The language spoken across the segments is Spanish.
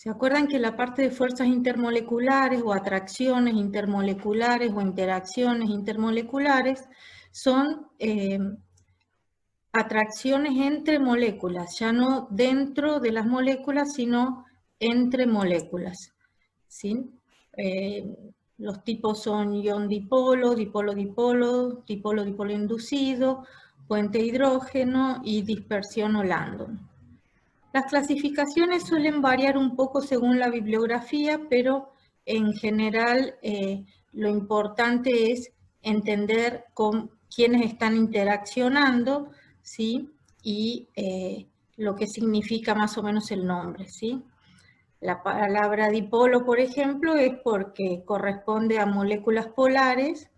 ¿Se acuerdan que la parte de fuerzas intermoleculares o atracciones intermoleculares o interacciones intermoleculares son atracciones entre moléculas, ya no dentro de las moléculas, sino entre moléculas, ¿sí? Los tipos son ion-dipolo, dipolo-dipolo, dipolo-dipolo inducido, puente hidrógeno y dispersión o Landon. Las clasificaciones suelen variar un poco según la bibliografía, pero en general lo importante es entender con quiénes están interaccionando, ¿sí? Y lo que significa más o menos el nombre, ¿sí? La palabra dipolo, por ejemplo, es porque corresponde a moléculas polares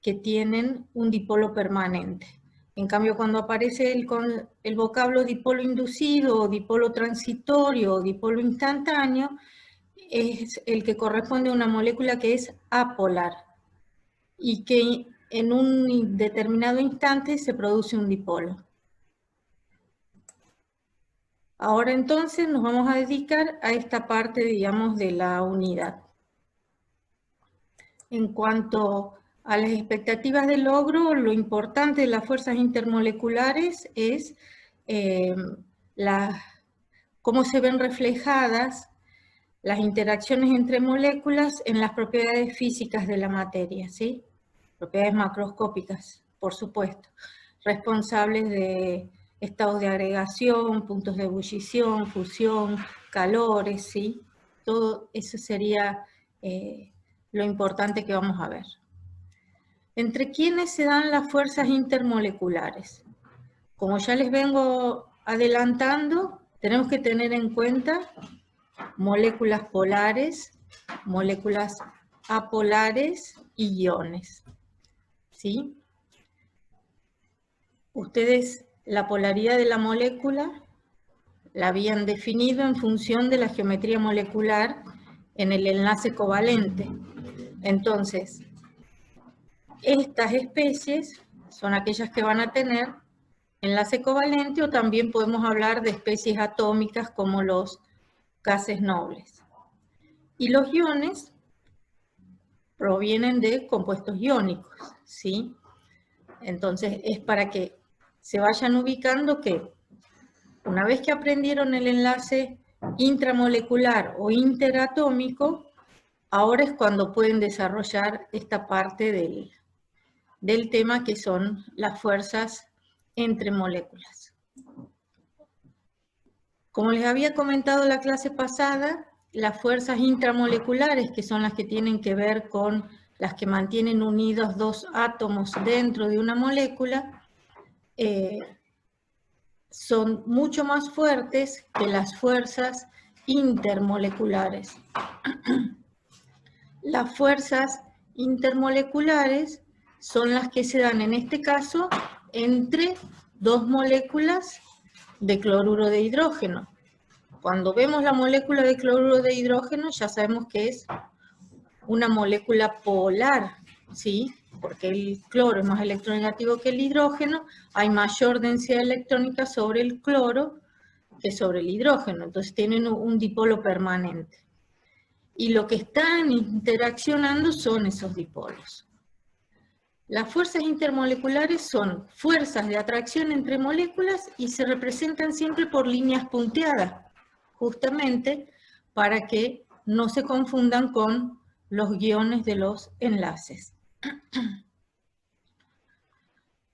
que tienen un dipolo permanente. En cambio, cuando aparece el vocablo dipolo inducido, o dipolo transitorio, o dipolo instantáneo, es el que corresponde a una molécula que es apolar y que en un determinado instante se produce un dipolo. Ahora entonces nos vamos a dedicar a esta parte, digamos, de la unidad. En cuanto a las expectativas de logro, lo importante de las fuerzas intermoleculares es cómo se ven reflejadas las interacciones entre moléculas en las propiedades físicas de la materia, ¿sí? Propiedades macroscópicas, por supuesto, responsables de estados de agregación, puntos de ebullición, fusión, calores, ¿sí? Todo eso sería lo importante que vamos a ver. ¿Entre quiénes se dan las fuerzas intermoleculares? Como ya les vengo adelantando, tenemos que tener en cuenta moléculas polares, moléculas apolares y iones, ¿sí? Ustedes la polaridad de la molécula la habían definido en función de la geometría molecular en el enlace covalente. Entonces, estas especies son aquellas que van a tener enlace covalente, o también podemos hablar de especies atómicas como los gases nobles. Y los iones provienen de compuestos iónicos, ¿sí? Entonces es para que se vayan ubicando que una vez que aprendieron el enlace intramolecular o interatómico, ahora es cuando pueden desarrollar esta parte del tema, que son las fuerzas entre moléculas. Como les había comentado en la clase pasada, las fuerzas intramoleculares, que son las que tienen que ver con las que mantienen unidos dos átomos dentro de una molécula, son mucho más fuertes que las fuerzas intermoleculares. Las fuerzas intermoleculares son las que se dan en este caso entre dos moléculas de cloruro de hidrógeno. Cuando vemos la molécula de cloruro de hidrógeno ya sabemos que es una molécula polar, ¿sí? Porque el cloro es más electronegativo que el hidrógeno, hay mayor densidad electrónica sobre el cloro que sobre el hidrógeno, entonces tienen un dipolo permanente. Y lo que están interaccionando son esos dipolos. Las fuerzas intermoleculares son fuerzas de atracción entre moléculas y se representan siempre por líneas punteadas, justamente para que no se confundan con los guiones de los enlaces.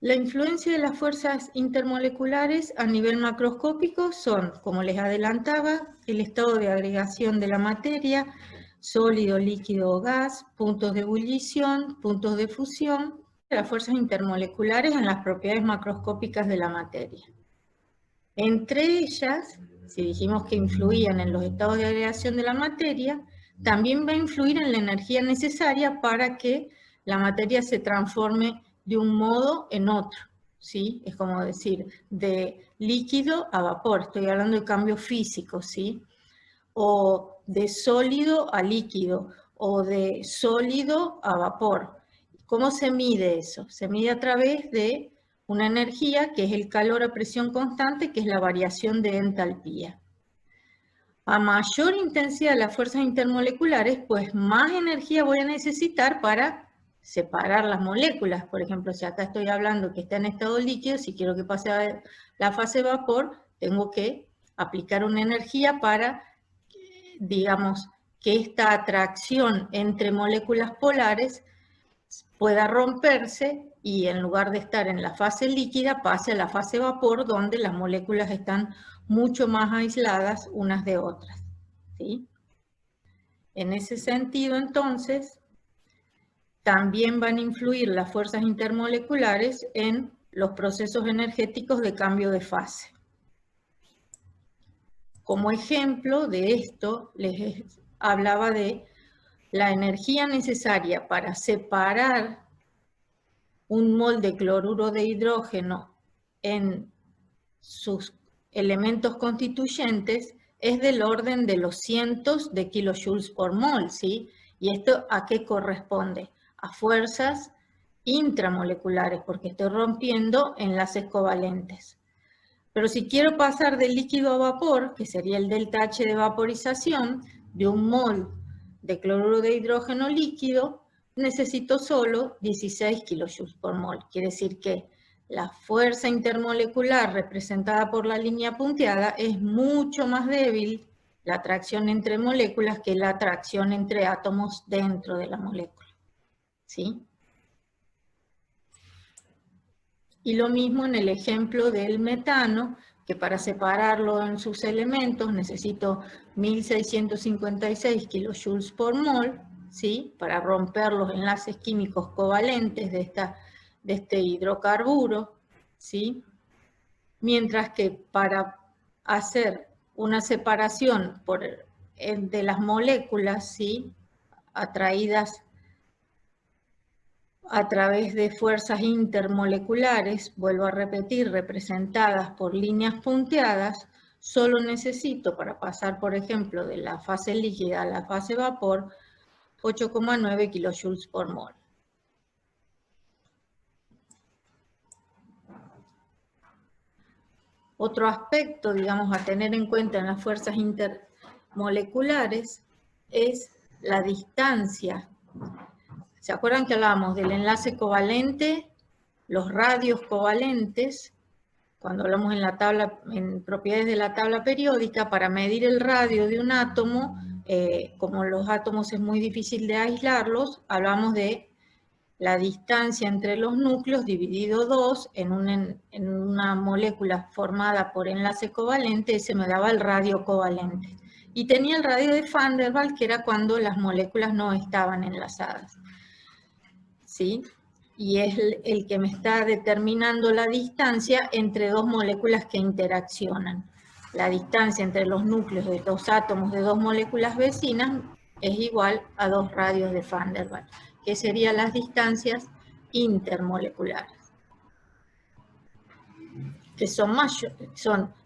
La influencia de las fuerzas intermoleculares a nivel macroscópico son, como les adelantaba, el estado de agregación de la materia, sólido, líquido o gas, puntos de ebullición, puntos de fusión, las fuerzas intermoleculares en las propiedades macroscópicas de la materia. Entre ellas, si dijimos que influían en los estados de agregación de la materia, también va a influir en la energía necesaria para que la materia se transforme de un modo en otro, ¿sí? Es como decir, de líquido a vapor, estoy hablando de cambio físico, ¿sí? O de sólido a líquido, o de sólido a vapor. ¿Cómo se mide eso? Se mide a través de una energía que es el calor a presión constante, que es la variación de entalpía. A mayor intensidad de las fuerzas intermoleculares, pues más energía voy a necesitar para separar las moléculas. Por ejemplo, si acá estoy hablando que está en estado líquido, si quiero que pase a la fase vapor, tengo que aplicar una energía para, digamos, que esta atracción entre moléculas polares pueda romperse y en lugar de estar en la fase líquida pase a la fase vapor, donde las moléculas están mucho más aisladas unas de otras, ¿sí? En ese sentido, entonces, también van a influir las fuerzas intermoleculares en los procesos energéticos de cambio de fase. Como ejemplo de esto, les hablaba de la energía necesaria para separar un mol de cloruro de hidrógeno en sus elementos constituyentes es del orden de los cientos de kilojoules por mol, ¿sí? ¿Y esto a qué corresponde? A fuerzas intramoleculares, porque estoy rompiendo enlaces covalentes. Pero si quiero pasar de líquido a vapor, que sería el delta H de vaporización, de un mol de cloruro de hidrógeno líquido, necesito solo 16 kilojoules por mol. Quiere decir que la fuerza intermolecular representada por la línea punteada es mucho más débil, la atracción entre moléculas, que la atracción entre átomos dentro de la molécula, ¿sí? Y lo mismo en el ejemplo del metano, que para separarlo en sus elementos necesito 1656 kilojoules por mol, ¿sí? Para romper los enlaces químicos covalentes de este hidrocarburo, ¿sí? Mientras que para hacer una separación de las moléculas, ¿sí? Atraídas a través de fuerzas intermoleculares, vuelvo a repetir, representadas por líneas punteadas, solo necesito para pasar, por ejemplo, de la fase líquida a la fase vapor, 8,9 kilojoules por mol. Otro aspecto, digamos, a tener en cuenta en las fuerzas intermoleculares es la distancia. ¿Se acuerdan que hablábamos del enlace covalente, los radios covalentes? Cuando hablamos en la tabla, en propiedades de la tabla periódica, para medir el radio de un átomo, como los átomos es muy difícil de aislarlos, hablamos de la distancia entre los núcleos dividido 2 en una molécula formada por enlace covalente, ese me daba el radio covalente. Y tenía el radio de Van der Waals, que era cuando las moléculas no estaban enlazadas, ¿sí? Y es el que me está determinando la distancia entre dos moléculas que interaccionan. La distancia entre los núcleos de dos átomos de dos moléculas vecinas es igual a 2 radios de Van der Waals, que serían las distancias intermoleculares, que son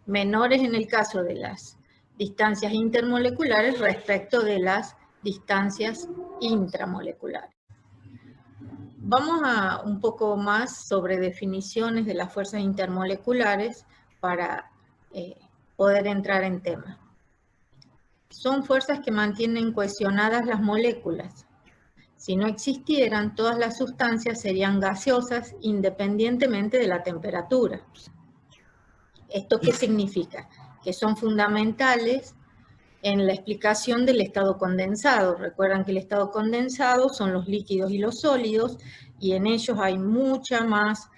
menores en el caso de las distancias intermoleculares respecto de las distancias intramoleculares. Vamos a un poco más sobre definiciones de las fuerzas intermoleculares para poder entrar en tema. Son fuerzas que mantienen cohesionadas las moléculas. Si no existieran, todas las sustancias serían gaseosas independientemente de la temperatura. ¿Esto qué significa? Que son fundamentales en la explicación del estado condensado. Recuerdan que el estado condensado son los líquidos y los sólidos, y en ellos hay mucha más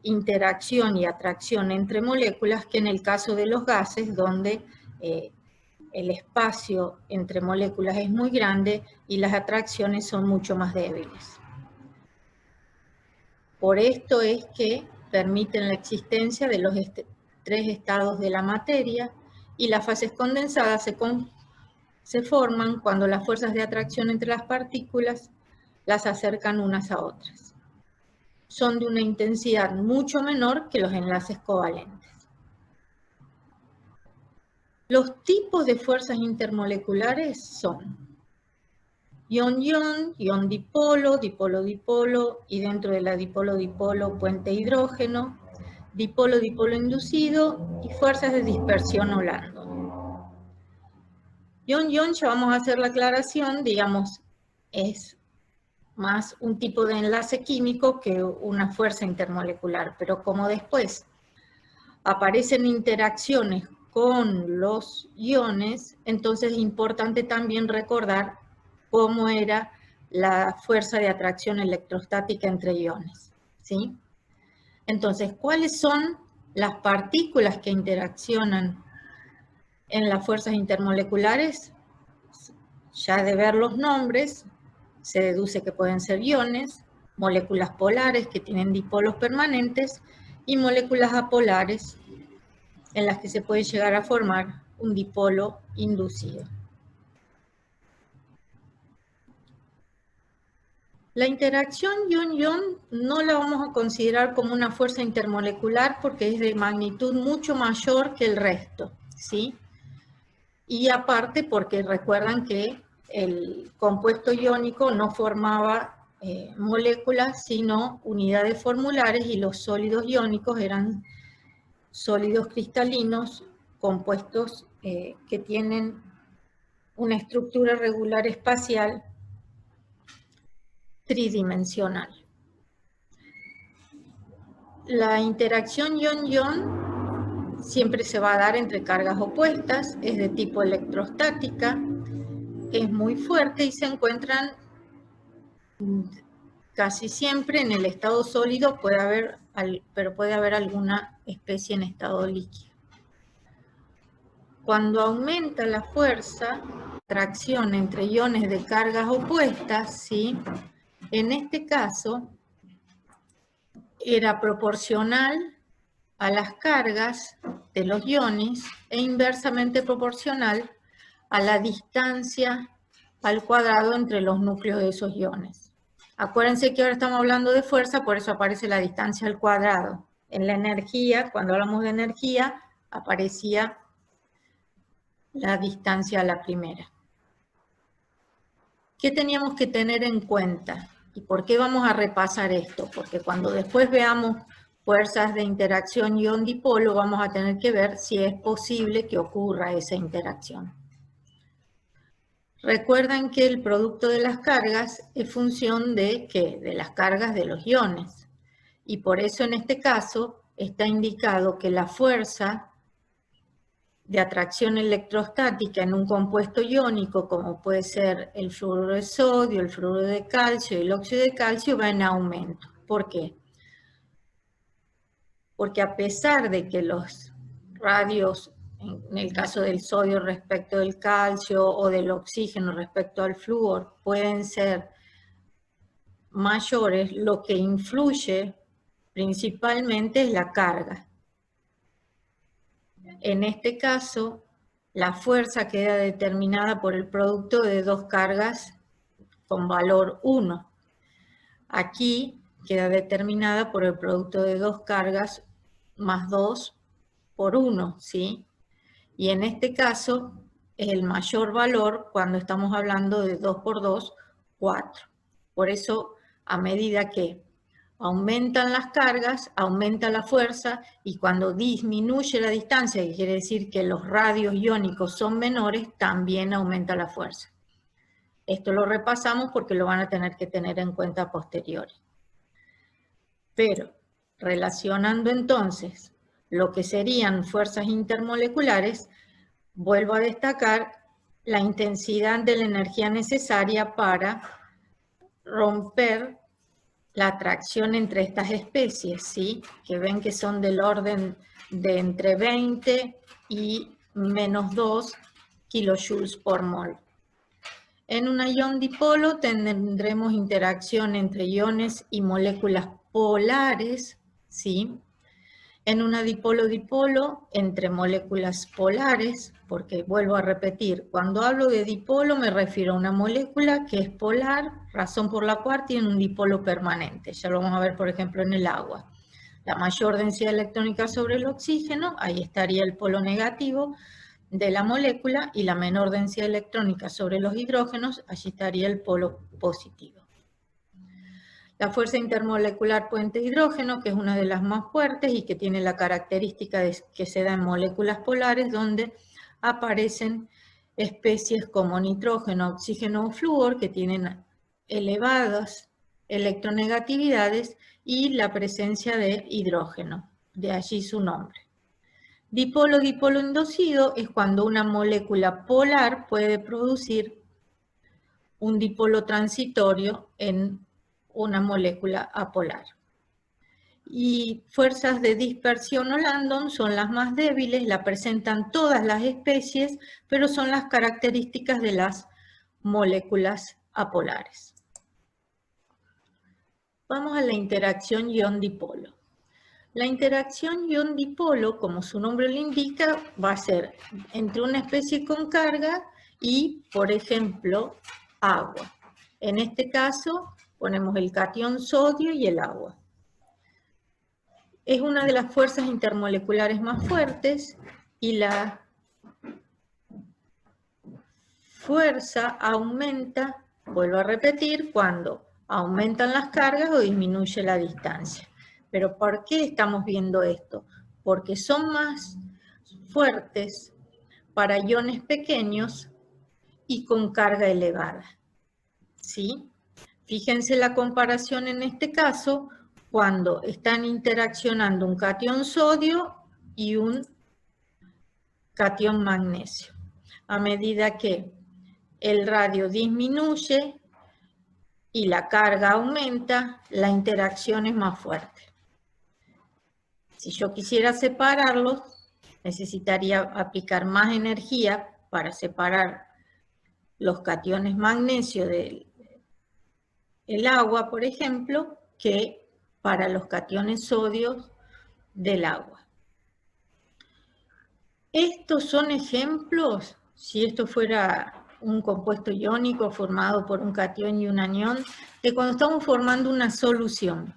interacción y atracción entre moléculas que en el caso de los gases, donde el espacio entre moléculas es muy grande y las atracciones son mucho más débiles. Por esto es que permiten la existencia de los 3 estados de la materia, y las fases condensadas se forman cuando las fuerzas de atracción entre las partículas las acercan unas a otras. Son de una intensidad mucho menor que los enlaces covalentes. Los tipos de fuerzas intermoleculares son ion-ion, ion-dipolo, dipolo-dipolo, y dentro de la dipolo-dipolo puente hidrógeno, dipolo-dipolo inducido y fuerzas de dispersión Hollandó. Las fuerzas intermoleculares son, en general, de una intensidad mucho menor que las enlaces covalentes. Son de una intensidad mucho menor que los enlaces covalentes. Los tipos de fuerzas intermoleculares son ion-ion, ion-dipolo, dipolo-dipolo, y dentro de la dipolo-dipolo puente hidrógeno, dipolo-dipolo inducido y fuerzas de dispersión Hollandó. Ion-ion, ya vamos a hacer la aclaración, digamos, es más un tipo de enlace químico que una fuerza intermolecular, pero como después aparecen interacciones con los iones, entonces es importante también recordar cómo era la fuerza de atracción electrostática entre iones, ¿sí? Entonces, ¿cuáles son las partículas que interaccionan en las fuerzas intermoleculares? Ya de ver los nombres, se deduce que pueden ser iones, moléculas polares que tienen dipolos permanentes y moléculas apolares en las que se puede llegar a formar un dipolo inducido. La interacción ion-ion no la vamos a considerar como una fuerza intermolecular porque es de magnitud mucho mayor que el resto, ¿sí? Y aparte porque recuerdan que el compuesto iónico no formaba moléculas, sino unidades formulares, y los sólidos iónicos eran sólidos cristalinos, compuestos que tienen una estructura regular espacial tridimensional. La interacción ion-ion siempre se va a dar entre cargas opuestas, es de tipo electrostática, es muy fuerte y se encuentran casi siempre en el estado sólido, pero puede haber alguna especie en estado líquido. Cuando aumenta la fuerza, atracción entre iones de cargas opuestas, ¿sí? En este caso era proporcional a las cargas de los iones e inversamente proporcional a la distancia al cuadrado entre los núcleos de esos iones. Acuérdense que ahora estamos hablando de fuerza, por eso aparece la distancia al cuadrado. En la energía, cuando hablamos de energía, aparecía la distancia a la primera. ¿Qué teníamos que tener en cuenta? ¿Y por qué vamos a repasar esto? Porque cuando después veamos fuerzas de interacción ion-dipolo, vamos a tener que ver si es posible que ocurra esa interacción. Recuerden que el producto de las cargas es función de ¿qué? De las cargas de los iones. Y por eso en este caso está indicado que la fuerza de atracción electrostática en un compuesto iónico, como puede ser el fluoruro de sodio, el fluoruro de calcio y el óxido de calcio, va en aumento. ¿Por qué? Porque a pesar de que los radios, en el caso del sodio respecto del calcio o del oxígeno respecto al flúor, pueden ser mayores, lo que influye principalmente es la carga. En este caso, la fuerza queda determinada por el producto de dos cargas con valor 1. Aquí queda determinada por el producto de dos cargas más 2 por 1, ¿sí? Y en este caso es el mayor valor cuando estamos hablando de 2 por 2, 4. Por eso, a medida que aumentan las cargas, aumenta la fuerza, y cuando disminuye la distancia, que quiere decir que los radios iónicos son menores, también aumenta la fuerza. Esto lo repasamos porque lo van a tener que tener en cuenta a posteriori. Pero, relacionando entonces lo que serían fuerzas intermoleculares, vuelvo a destacar la intensidad de la energía necesaria para romper la atracción entre estas especies, ¿sí? Que ven que son del orden de entre 20 y menos 2 kilojoules por mol. En un ion dipolo tendremos interacción entre iones y moléculas polares, ¿sí? En una dipolo-dipolo, entre moléculas polares, porque vuelvo a repetir, cuando hablo de dipolo me refiero a una molécula que es polar, razón por la cual tiene un dipolo permanente. Ya lo vamos a ver, por ejemplo, en el agua. La mayor densidad electrónica sobre el oxígeno, ahí estaría el polo negativo de la molécula, y la menor densidad electrónica sobre los hidrógenos, allí estaría el polo positivo. La fuerza intermolecular puente-hidrógeno, que es una de las más fuertes y que tiene la característica de que se da en moléculas polares, donde aparecen especies como nitrógeno, oxígeno o flúor, que tienen elevadas electronegatividades, y la presencia de hidrógeno, de allí su nombre. Dipolo-dipolo inducido es cuando una molécula polar puede producir un dipolo transitorio en una molécula apolar. Y fuerzas de dispersión o Landon son las más débiles, la presentan todas las especies, pero son las características de las moléculas apolares. Vamos a la interacción ion-dipolo. La interacción ion-dipolo, como su nombre lo indica, va a ser entre una especie con carga y, por ejemplo, agua. En este caso, ponemos el catión sodio y el agua. Es una de las fuerzas intermoleculares más fuertes y la fuerza aumenta, vuelvo a repetir, cuando aumentan las cargas o disminuye la distancia. ¿Pero por qué estamos viendo esto? Porque son más fuertes para iones pequeños y con carga elevada. ¿Sí? Fíjense la comparación en este caso cuando están interaccionando un catión sodio y un catión magnesio. A medida que el radio disminuye y la carga aumenta, la interacción es más fuerte. Si yo quisiera separarlos, necesitaría aplicar más energía para separar los cationes magnesio del agua, por ejemplo, que para los cationes sodio del agua. Estos son ejemplos, si esto fuera un compuesto iónico formado por un catión y un anión, de cuando estamos formando una solución.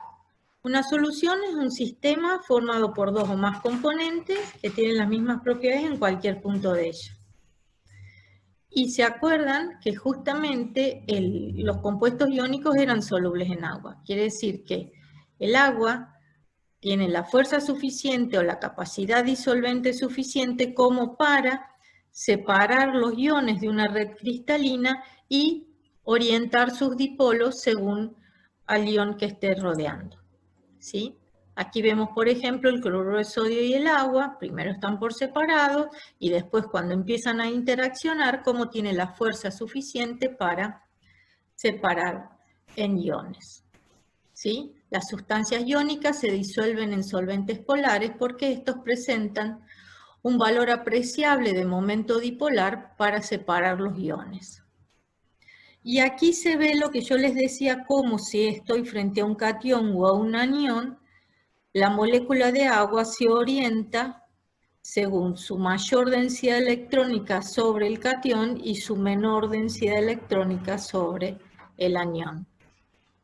Una solución es un sistema formado por dos o más componentes que tienen las mismas propiedades en cualquier punto de ellos. Y se acuerdan que justamente los compuestos iónicos eran solubles en agua. Quiere decir que el agua tiene la fuerza suficiente o la capacidad disolvente suficiente como para separar los iones de una red cristalina y orientar sus dipolos según al ion que esté rodeando. ¿Sí? Aquí vemos, por ejemplo, el cloruro de sodio y el agua, primero están por separado y después cuando empiezan a interaccionar, cómo tiene la fuerza suficiente para separar en iones. ¿Sí? Las sustancias iónicas se disuelven en solventes polares porque estos presentan un valor apreciable de momento dipolar para separar los iones. Y aquí se ve lo que yo les decía, como si estoy frente a un catión o a un anión, la molécula de agua se orienta según su mayor densidad electrónica sobre el catión y su menor densidad electrónica sobre el anión.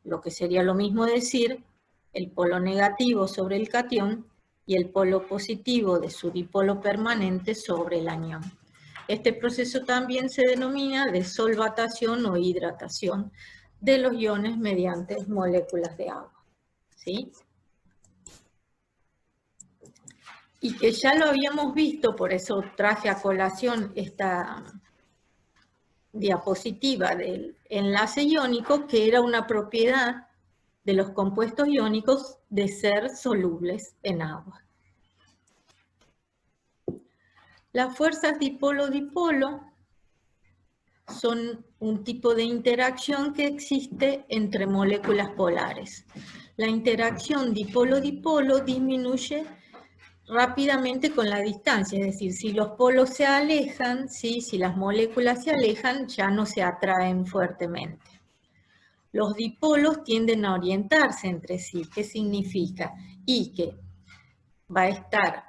Lo que sería lo mismo decir el polo negativo sobre el catión y el polo positivo de su dipolo permanente sobre el anión. Este proceso también se denomina desolvatación o hidratación de los iones mediante moléculas de agua. ¿Sí? Y que ya lo habíamos visto, por eso traje a colación esta diapositiva del enlace iónico, que era una propiedad de los compuestos iónicos de ser solubles en agua. Las fuerzas dipolo-dipolo son un tipo de interacción que existe entre moléculas polares. La interacción dipolo-dipolo disminuye rápidamente con la distancia, es decir, si los polos se alejan, ¿sí? Si las moléculas se alejan, ya no se atraen fuertemente. Los dipolos tienden a orientarse entre sí. ¿Qué significa? Y que va a estar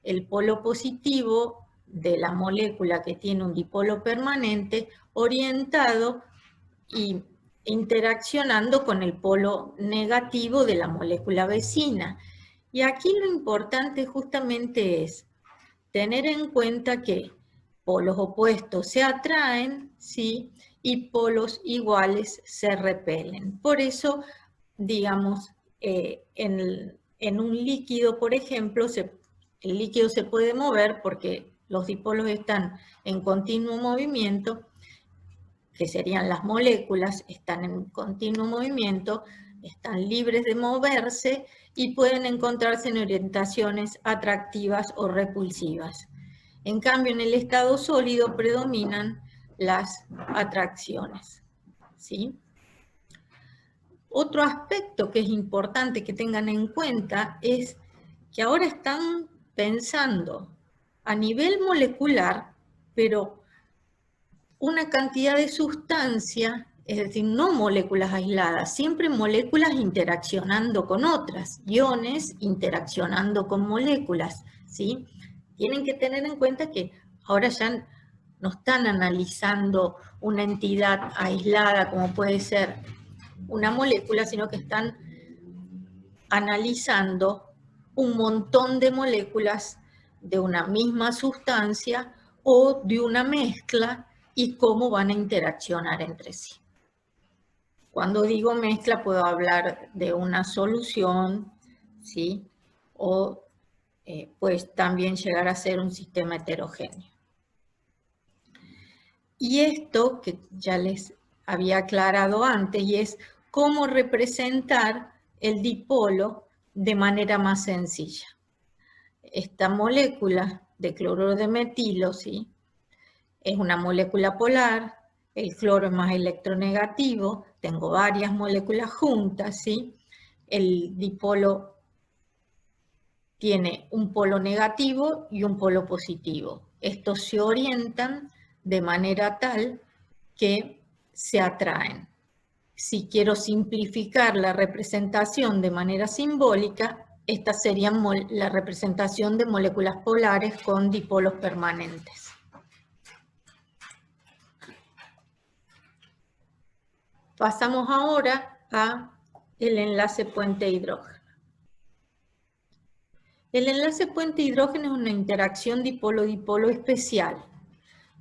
el polo positivo de la molécula que tiene un dipolo permanente orientado y interaccionando con el polo negativo de la molécula vecina. Y aquí lo importante justamente es tener en cuenta que polos opuestos se atraen, ¿sí? Y polos iguales se repelen. Por eso, digamos, en un líquido, por ejemplo, el líquido se puede mover porque los dipolos están en continuo movimiento, que serían las moléculas, están en continuo movimiento, están libres de moverse y pueden encontrarse en orientaciones atractivas o repulsivas. En cambio, en el estado sólido predominan las atracciones, ¿sí? Otro aspecto que es importante que tengan en cuenta es que ahora están pensando a nivel molecular, pero una cantidad de sustancia, es decir, no moléculas aisladas, siempre moléculas interaccionando con otras, iones interaccionando con moléculas, ¿sí? Tienen que tener en cuenta que ahora ya no están analizando una entidad aislada como puede ser una molécula, sino que están analizando un montón de moléculas de una misma sustancia o de una mezcla y cómo van a interaccionar entre sí. Cuando digo mezcla puedo hablar de una solución, ¿sí? O pues también llegar a ser un sistema heterogéneo. Y esto que ya les había aclarado antes, y es cómo representar el dipolo de manera más sencilla. Esta molécula de cloruro de metilo, ¿sí? Es una molécula polar, el cloro es más electronegativo, tengo varias moléculas juntas, ¿sí? El dipolo tiene un polo negativo y un polo positivo. Estos se orientan de manera tal que se atraen. Si quiero simplificar la representación de manera simbólica, esta sería la representación de moléculas polares con dipolos permanentes. Pasamos ahora a el enlace puente hidrógeno. El enlace puente hidrógeno es una interacción dipolo-dipolo especial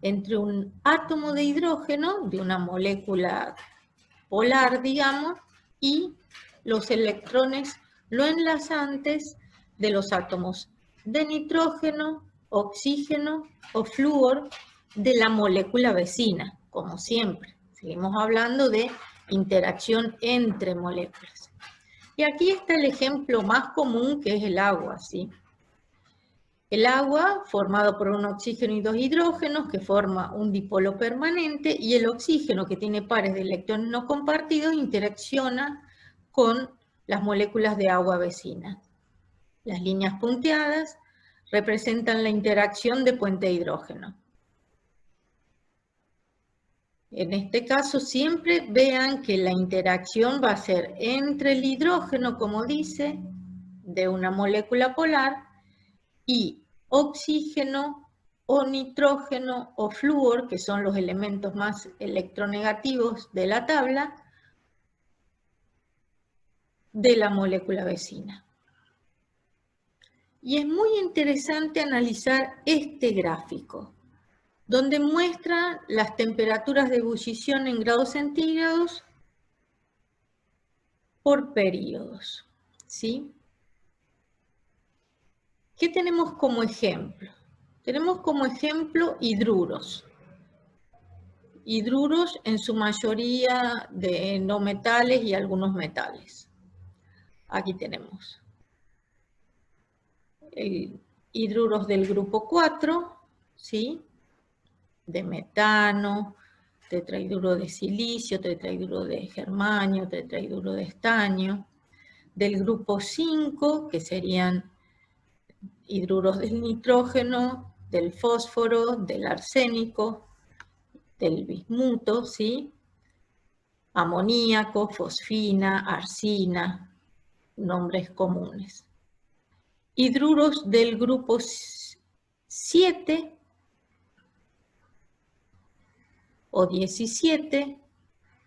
entre un átomo de hidrógeno, de una molécula polar, digamos, y los electrones lo enlazantes de los átomos de nitrógeno, oxígeno o flúor de la molécula vecina, como siempre. Seguimos hablando de interacción entre moléculas. Y aquí está el ejemplo más común, que es el agua, ¿sí? El agua, formado por un oxígeno y dos hidrógenos, que forma un dipolo permanente, y el oxígeno, que tiene pares de electrones no compartidos, interacciona con las moléculas de agua vecina. Las líneas punteadas representan la interacción de puente hidrógeno. En este caso, siempre vean que la interacción va a ser entre el hidrógeno, como dice, de una molécula polar, y oxígeno o nitrógeno o flúor, que son los elementos más electronegativos de la tabla, de la molécula vecina. Y es muy interesante analizar este gráfico, donde muestra las temperaturas de ebullición en grados centígrados por periodos, ¿sí? ¿Qué tenemos como ejemplo? Tenemos como ejemplo hidruros. Hidruros en su mayoría de no metales y algunos metales. Aquí tenemos hidruros del grupo 4, ¿sí? De metano, tetrahidruro de silicio, tetrahidruro de germanio, tetrahidruro de estaño. Del grupo 5, que serían hidruros del nitrógeno, del fósforo, del arsénico, del bismuto, ¿sí? Amoníaco, fosfina, arsina, nombres comunes. Hidruros del grupo 7 o 17,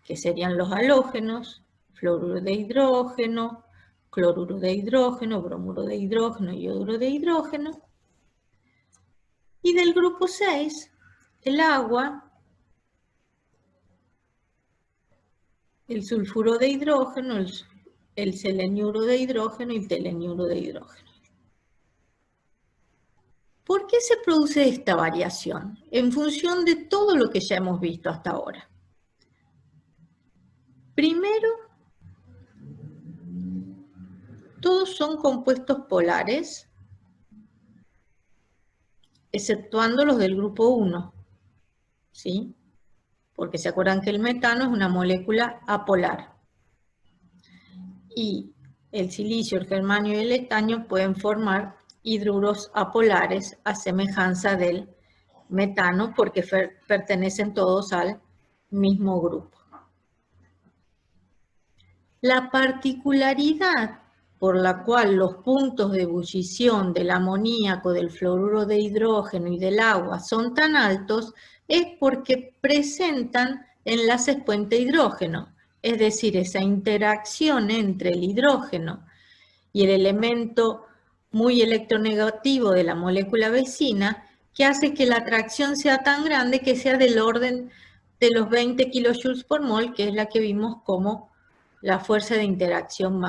que serían los halógenos, fluoruro de hidrógeno, cloruro de hidrógeno, bromuro de hidrógeno, yoduro de hidrógeno. Y del grupo 6, el agua, el sulfuro de hidrógeno, el seleniuro de hidrógeno y el teleniuro de hidrógeno. ¿Por qué se produce esta variación? En función de todo lo que ya hemos visto hasta ahora. Primero, todos son compuestos polares, exceptuando los del grupo 1, ¿sí? Porque se acuerdan que el metano es una molécula apolar. Y el silicio, el germanio y el estaño pueden formar hidruros apolares a semejanza del metano porque pertenecen todos al mismo grupo. La particularidad por la cual los puntos de ebullición del amoníaco, del fluoruro de hidrógeno y del agua son tan altos es porque presentan enlaces puente hidrógeno, es decir, esa interacción entre el hidrógeno y el elemento muy electronegativo de la molécula vecina que hace que la atracción sea tan grande que sea del orden de los 20 kilojoules por mol, que es la que vimos como la fuerza de interacción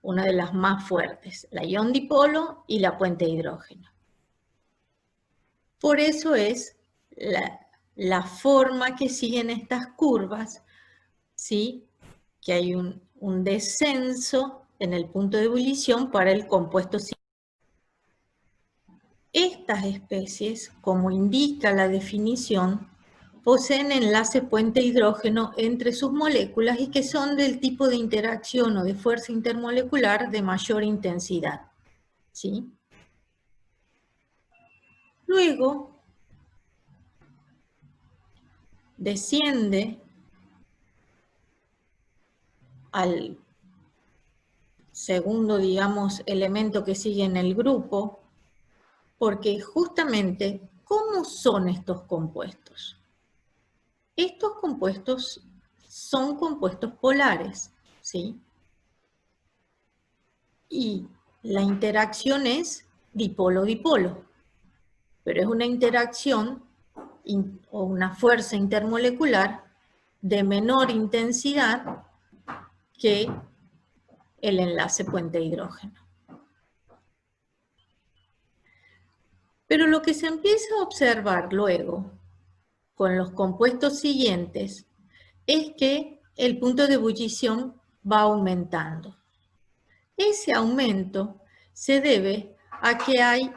una de las más fuertes, la ion dipolo y la puente de hidrógeno. Por eso es la forma que siguen estas curvas, ¿sí? Que hay un descenso en el punto de ebullición para el compuesto. Estas especies, como indica la definición, poseen enlace puente hidrógeno entre sus moléculas y que son del tipo de interacción o de fuerza intermolecular de mayor intensidad, ¿sí? Luego, desciende al segundo, digamos, elemento que sigue en el grupo, porque justamente, ¿cómo son estos compuestos? Estos compuestos son compuestos polares, ¿sí? Y la interacción es dipolo-dipolo, pero es una interacción o una fuerza intermolecular de menor intensidad que el enlace puente hidrógeno. Pero lo que se empieza a observar luego con los compuestos siguientes es que el punto de ebullición va aumentando. Ese aumento se debe a que hay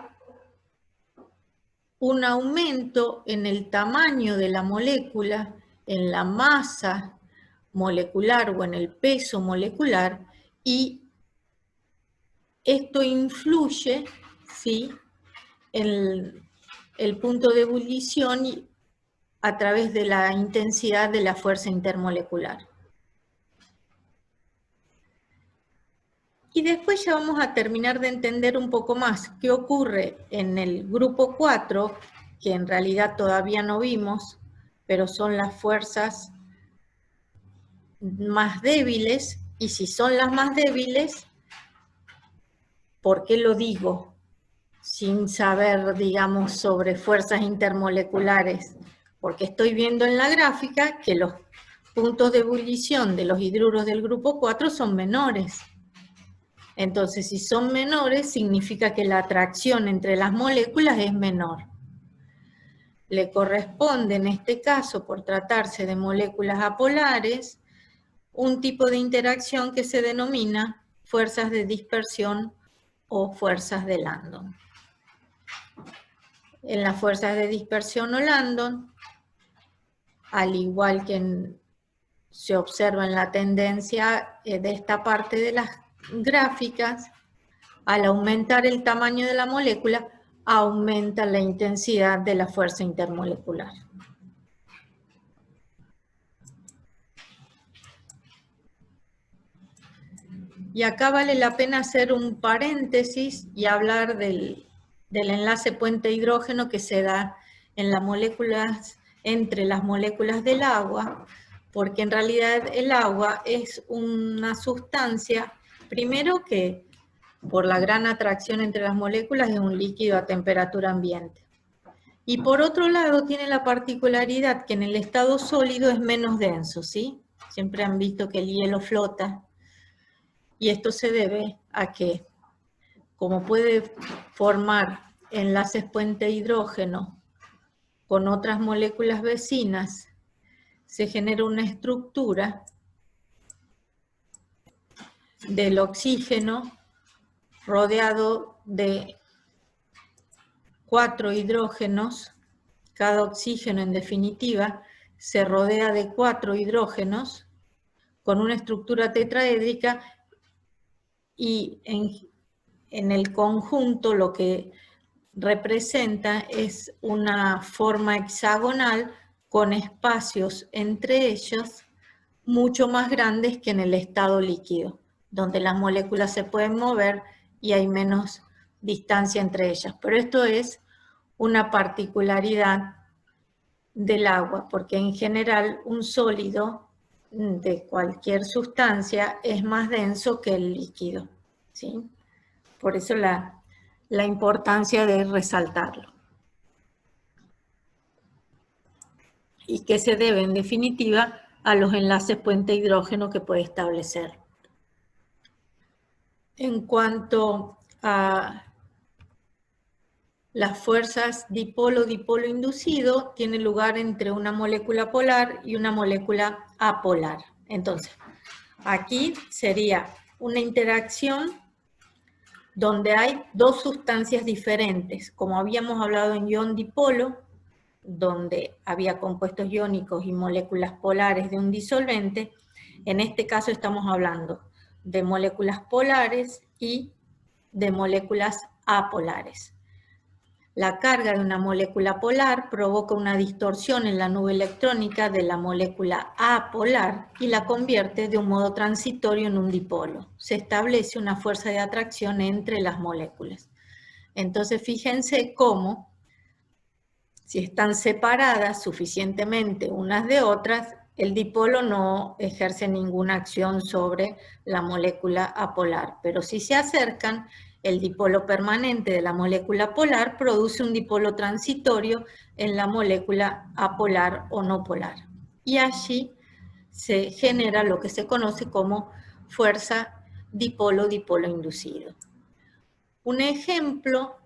un aumento en el tamaño de la molécula, en la masa molecular o en el peso molecular, y esto influye, ¿sí?, en el punto de ebullición a través de la intensidad de la fuerza intermolecular. Y después ya vamos a terminar de entender un poco más qué ocurre en el grupo 4, que en realidad todavía no vimos, pero son las fuerzas más débiles, y si son las más débiles, ¿por qué lo digo sin saber, digamos, sobre fuerzas intermoleculares? Porque estoy viendo en la gráfica que los puntos de ebullición de los hidruros del grupo 4 son menores. Entonces, si son menores, significa que la atracción entre las moléculas es menor. Le corresponde, en este caso, por tratarse de moléculas apolares, un tipo de interacción que se denomina fuerzas de dispersión o fuerzas de Landon. En las fuerzas de dispersión o Landon, al igual que se observa en la tendencia de esta parte de las gráficas, al aumentar el tamaño de la molécula, aumenta la intensidad de la fuerza intermolecular. Y acá vale la pena hacer un paréntesis y hablar del enlace puente hidrógeno que se da en las moléculas, entre las moléculas del agua, porque en realidad el agua es una sustancia, primero que por la gran atracción entre las moléculas es un líquido a temperatura ambiente. Y por otro lado tiene la particularidad que en el estado sólido es menos denso, ¿sí? Siempre han visto que el hielo flota. Y esto se debe a que, como puede formar enlaces puente hidrógeno con otras moléculas vecinas, se genera una estructura del oxígeno rodeado de 4 hidrógenos. Cada oxígeno, en definitiva, se rodea de 4 hidrógenos con una estructura tetraédrica, y en el conjunto lo que representa es una forma hexagonal con espacios entre ellos mucho más grandes que en el estado líquido, donde las moléculas se pueden mover y hay menos distancia entre ellas. Pero esto es una particularidad del agua, porque en general un sólido de cualquier sustancia es más denso que el líquido, ¿sí? Por eso la importancia de resaltarlo. Y que se debe, en definitiva, a los enlaces puente hidrógeno que puede establecer. En cuanto a las fuerzas dipolo-dipolo inducido, tiene lugar entre una molécula polar y una molécula apolar. Entonces, aquí sería una interacción donde hay dos sustancias diferentes, como habíamos hablado en ion dipolo, donde había compuestos iónicos y moléculas polares de un disolvente. En este caso estamos hablando de moléculas polares y de moléculas apolares. La carga de una molécula polar provoca una distorsión en la nube electrónica de la molécula apolar y la convierte de un modo transitorio en un dipolo. Se establece una fuerza de atracción entre las moléculas. Entonces, fíjense cómo, si están separadas suficientemente unas de otras, el dipolo no ejerce ninguna acción sobre la molécula apolar. Pero si se acercan, el dipolo permanente de la molécula polar produce un dipolo transitorio en la molécula apolar o no polar. Y allí se genera lo que se conoce como fuerza dipolo-dipolo inducido. Un ejemplo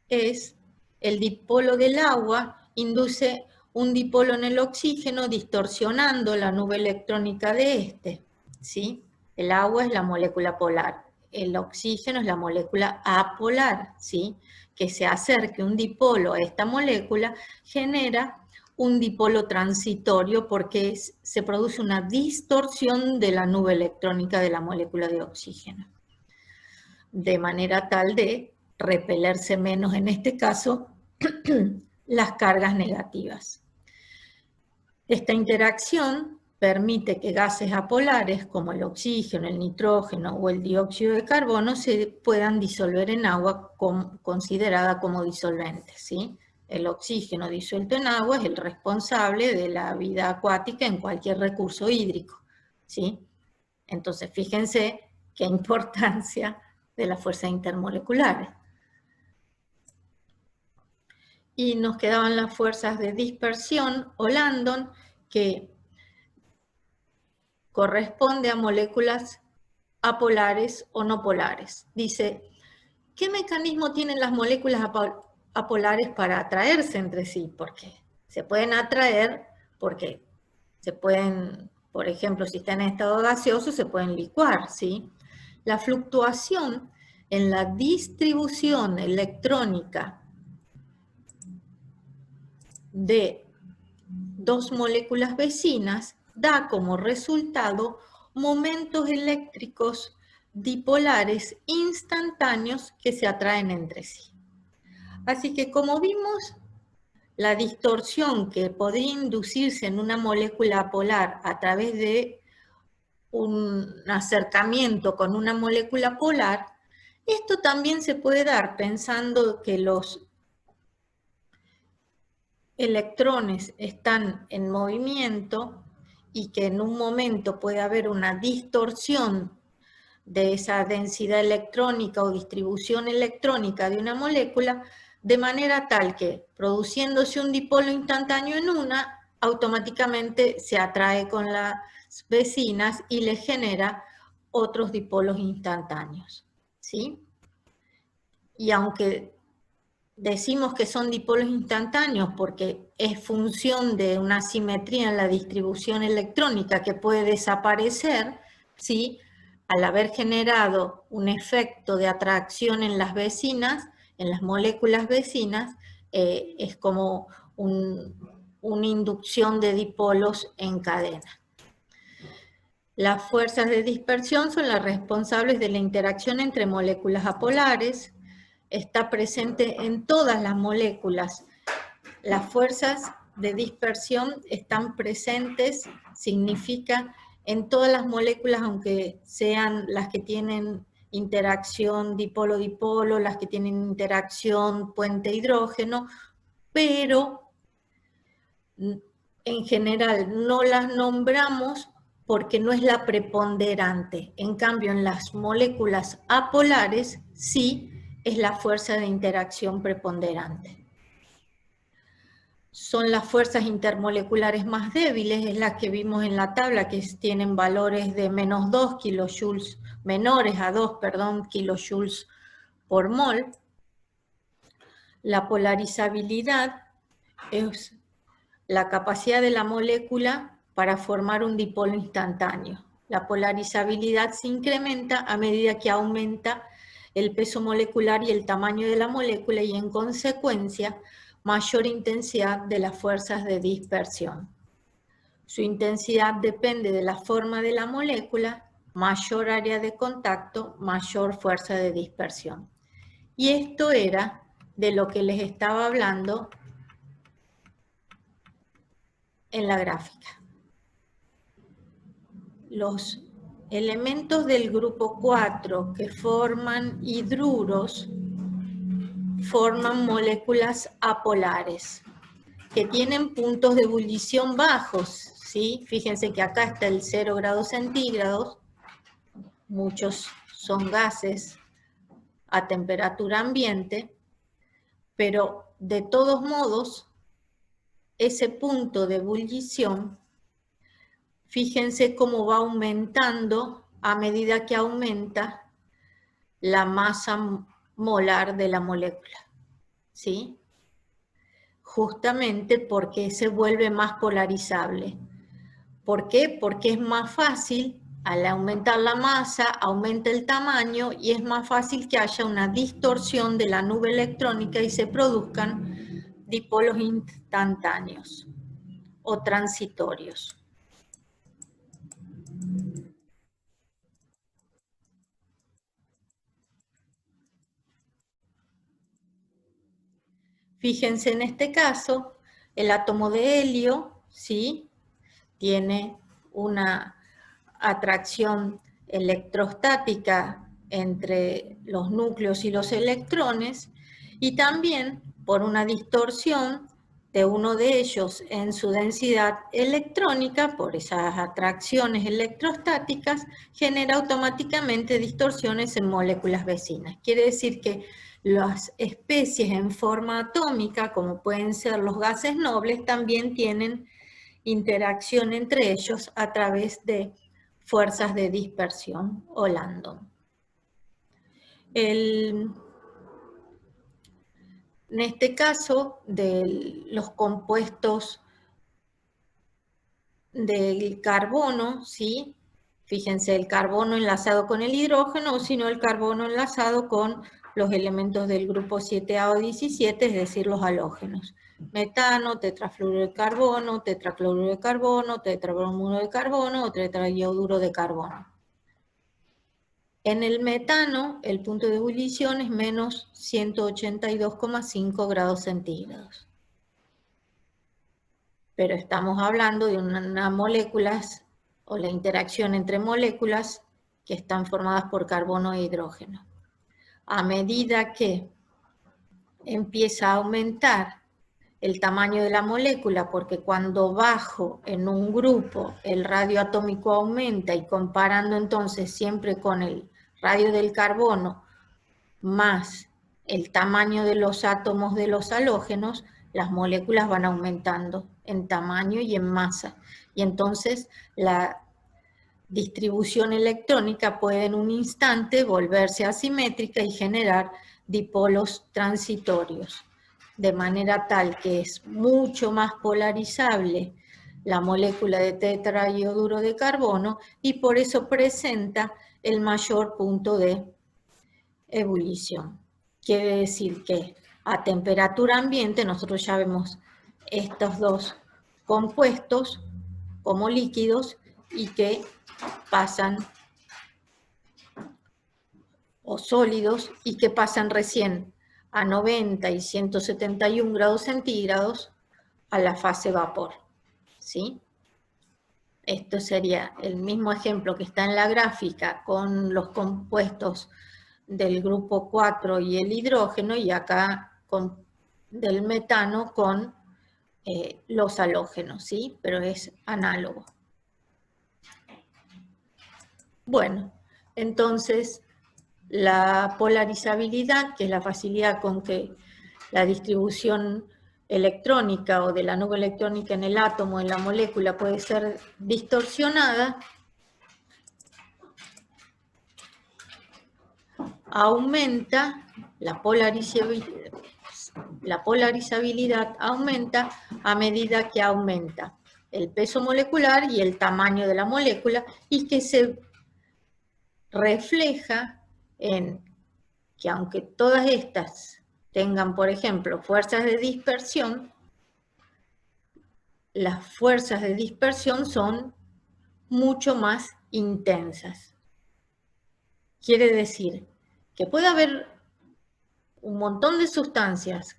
es el dipolo del agua, induce un dipolo en el oxígeno distorsionando la nube electrónica de este, ¿sí? El agua es la molécula polar, el oxígeno es la molécula apolar, ¿sí? Que se acerque un dipolo a esta molécula genera un dipolo transitorio porque se produce una distorsión de la nube electrónica de la molécula de oxígeno, de manera tal de repelerse menos, en este caso, las cargas negativas. Esta interacción permite que gases apolares como el oxígeno, el nitrógeno o el dióxido de carbono se puedan disolver en agua considerada como disolvente, ¿sí? El oxígeno disuelto en agua es el responsable de la vida acuática en cualquier recurso hídrico, ¿sí? Entonces, fíjense qué importancia de las fuerzas intermoleculares. Y nos quedaban las fuerzas de dispersión o Landon, que corresponde a moléculas apolares o no polares. Dice, ¿qué mecanismo tienen las moléculas apolares para atraerse entre sí? Porque se pueden atraer, porque se pueden, por ejemplo, si están en estado gaseoso, se pueden licuar, ¿sí? La fluctuación en la distribución electrónica de dos moléculas vecinas da como resultado momentos eléctricos dipolares instantáneos que se atraen entre sí. Así que, como vimos, la distorsión que podría inducirse en una molécula polar a través de un acercamiento con una molécula polar, esto también se puede dar pensando que los electrones están en movimiento y que en un momento puede haber una distorsión de esa densidad electrónica o distribución electrónica de una molécula, de manera tal que, produciéndose un dipolo instantáneo en una, automáticamente se atrae con las vecinas y le genera otros dipolos instantáneos, ¿sí? Y aunque decimos que son dipolos instantáneos porque es función de una simetría en la distribución electrónica que puede desaparecer, ¿sí?, al haber generado un efecto de atracción en las vecinas, en las moléculas vecinas, es como una inducción de dipolos en cadena. Las fuerzas de dispersión son las responsables de la interacción entre moléculas apolares. Está presente en todas las moléculas. Las fuerzas de dispersión están presentes, significa en todas las moléculas, aunque sean las que tienen interacción dipolo-dipolo, las que tienen interacción puente-hidrógeno, pero en general no las nombramos porque no es la preponderante. En cambio, en las moléculas apolares sí es la fuerza de interacción preponderante. Son las fuerzas intermoleculares más débiles, es la que vimos en la tabla, que tienen valores de menos 2 kilojoules, menores a 2, kilojoules por mol. La polarizabilidad es la capacidad de la molécula para formar un dipolo instantáneo. La polarizabilidad se incrementa a medida que aumenta el peso molecular y el tamaño de la molécula y en consecuencia mayor intensidad de las fuerzas de dispersión. Su intensidad depende de la forma de la molécula, mayor área de contacto, mayor fuerza de dispersión. Y esto era de lo que les estaba hablando en la gráfica. Los elementos del grupo 4 que forman hidruros forman moléculas apolares que tienen puntos de ebullición bajos, ¿sí? Fíjense que acá está el 0 grados centígrados, muchos son gases a temperatura ambiente, pero de todos modos, ese punto de ebullición, fíjense cómo va aumentando a medida que aumenta la masa molar de la molécula, ¿sí? Justamente porque se vuelve más polarizable. ¿Por qué? Porque es más fácil, al aumentar la masa, aumenta el tamaño y es más fácil que haya una distorsión de la nube electrónica y se produzcan dipolos instantáneos o transitorios. Fíjense en este caso, el átomo de helio, ¿sí?, tiene una atracción electrostática entre los núcleos y los electrones, y también por una distorsión de uno de ellos en su densidad electrónica, por esas atracciones electrostáticas, genera automáticamente distorsiones en moléculas vecinas. Quiere decir que las especies en forma atómica, como pueden ser los gases nobles, también tienen interacción entre ellos a través de fuerzas de dispersión o Landon. En este caso, de los compuestos del carbono, ¿sí? Fíjense, el carbono enlazado con el hidrógeno, o si no el carbono enlazado con los elementos del grupo 7A o 17, es decir, los halógenos. Metano, tetrafluoruro de carbono, tetracloruro de carbono, tetrabromuro de carbono o tetraioduro de carbono. En el metano, el punto de ebullición es menos 182,5 grados centígrados. Pero estamos hablando de unas moléculas, o la interacción entre moléculas que están formadas por carbono e hidrógeno. A medida que empieza a aumentar el tamaño de la molécula, porque cuando bajo en un grupo el radio atómico aumenta, y comparando entonces siempre con el radio del carbono más el tamaño de los átomos de los halógenos, las moléculas van aumentando en tamaño y en masa. Y entonces la distribución electrónica puede en un instante volverse asimétrica y generar dipolos transitorios. de manera tal que es mucho más polarizable la molécula de tetraioduro de carbono y por eso presenta el mayor punto de ebullición. Quiere decir que a temperatura ambiente nosotros ya vemos estos dos compuestos como líquidos y que pasan, o sólidos, y que pasan recién a 90 y 171 grados centígrados a la fase vapor, ¿sí? Esto sería el mismo ejemplo que está en la gráfica con los compuestos del grupo 4 y el hidrógeno, y acá del metano con los halógenos, ¿sí? Pero es análogo. Bueno, entonces la polarizabilidad, que es la facilidad con que la distribución electrónica o de la nube electrónica en el átomo, en la molécula, puede ser distorsionada, aumenta, la polarizabilidad aumenta a medida que aumenta el peso molecular y el tamaño de la molécula, y que se refleja en que aunque todas estas tengan, por ejemplo, fuerzas de dispersión, las fuerzas de dispersión son mucho más intensas. Quiere decir que puede haber un montón de sustancias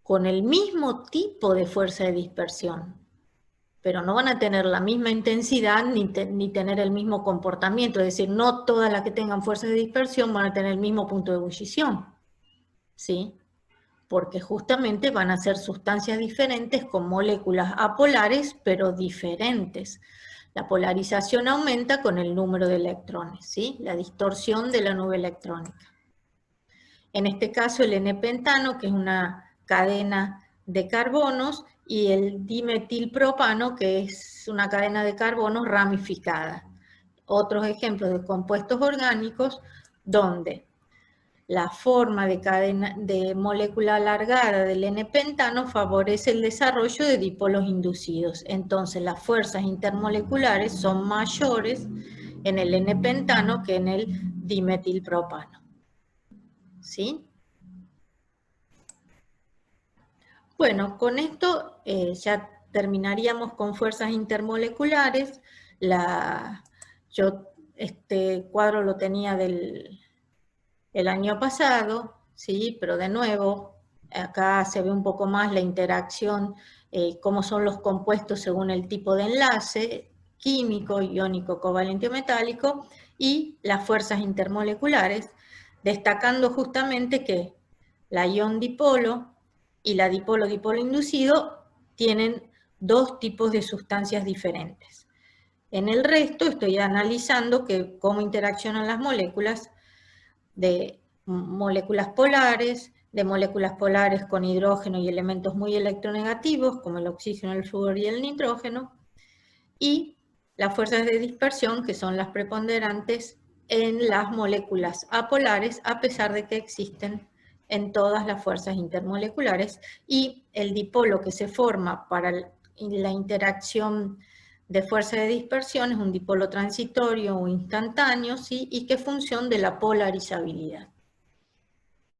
con el mismo tipo de fuerza de dispersión, pero no van a tener la misma intensidad ni tener el mismo comportamiento. Es decir, no todas las que tengan fuerza de dispersión van a tener el mismo punto de ebullición, ¿sí? Porque justamente van a ser sustancias diferentes con moléculas apolares, pero diferentes. La polarización aumenta con el número de electrones, ¿sí? La distorsión de la nube electrónica. En este caso el N-pentano, que es una cadena de carbonos, y el dimetilpropano, que es una cadena de carbonos ramificada. Otros ejemplos de compuestos orgánicos donde la forma de cadena de molécula alargada del N-pentano favorece el desarrollo de dipolos inducidos. Entonces las fuerzas intermoleculares son mayores en el N-pentano que en el dimetilpropano. ¿Sí? Bueno, con esto ya terminaríamos con fuerzas intermoleculares. Yo este cuadro lo tenía el año pasado, ¿sí? Pero de nuevo, acá se ve un poco más la interacción, cómo son los compuestos según el tipo de enlace, químico, iónico, covalente o metálico, y las fuerzas intermoleculares, destacando justamente que la ion-dipolo y la dipolo-dipolo inducido tienen dos tipos de sustancias diferentes. En el resto estoy analizando cómo interaccionan las moléculas de moléculas polares, de moléculas polares con hidrógeno y elementos muy electronegativos, como el oxígeno, el flúor y el nitrógeno, y las fuerzas de dispersión, que son las preponderantes en las moléculas apolares, a pesar de que existen en todas las fuerzas intermoleculares, y el dipolo que se forma para la interacción de fuerza de dispersión es un dipolo transitorio o instantáneo, ¿sí? Y que es función de la polarizabilidad.